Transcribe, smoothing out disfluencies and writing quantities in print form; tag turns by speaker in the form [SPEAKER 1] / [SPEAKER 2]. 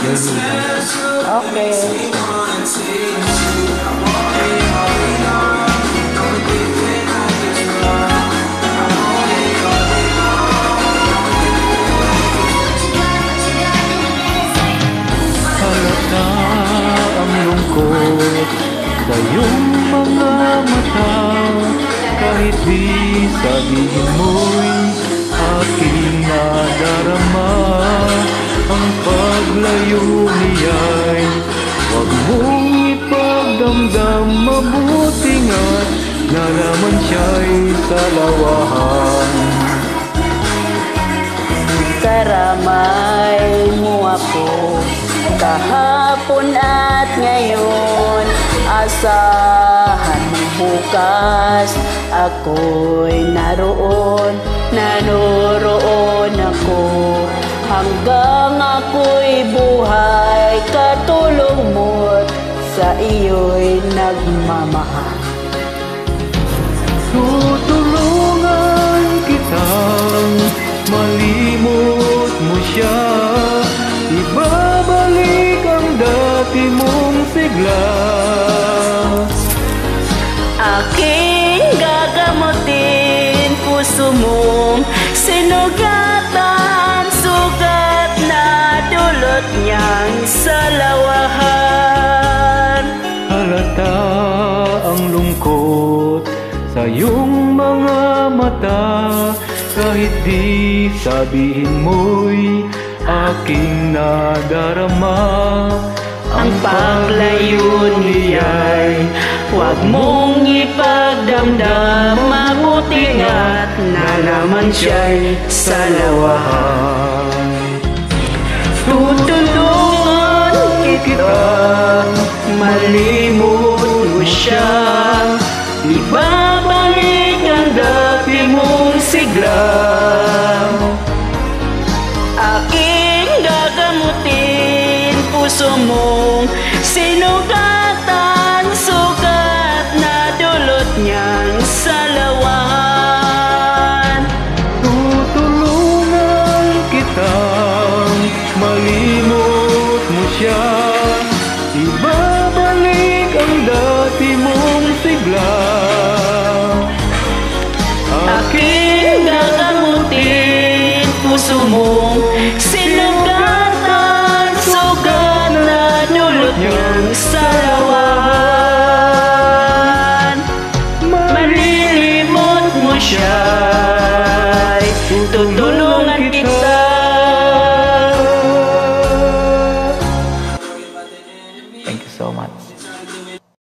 [SPEAKER 1] Okay.
[SPEAKER 2] Halata ang lungkot sa iyong mga mata, kahit di sabihin mo'y aking nadarama. Ang paglayo niya'y huwag mong ipagdamdam, mabuting at nalaman siya'y salawahan.
[SPEAKER 1] Karamay mo ako kahapon at ngayon, asahan mo bukas ako'y naroroon ako. Hanggang ako'y buhay, katulong mo't sa iyo'y nagmamahal.
[SPEAKER 2] Tutulungan kitang malimot mo siya, ibabalik ang dati mong sigla.
[SPEAKER 1] Aking gagamutin puso mong sinugatan, sugat na dulot niyang salawahan.
[SPEAKER 2] Halata ang lungkot sa iyong mga mata, kahit di sabihin mo'y aking nadarama.
[SPEAKER 1] Ang paglayo niya'y huwag mong ipagdamdam, mabuting at nalaman siya'y salawahan. Tutulungan kita, malimot mo siya, ibabalik ang dati mong sigla. Aking gagamutin puso mong sinugatan, sugat na dulot niyang salawahan.
[SPEAKER 2] Tutulungan kitang malimot mo siya, ibabalik ang dati mong sigla.
[SPEAKER 1] Aking gagamutin puso mong sinugatan, sugat na dulot niyang salawahan. Malilimot mo siya'y tutulungan kita.
[SPEAKER 2] Thank you so much.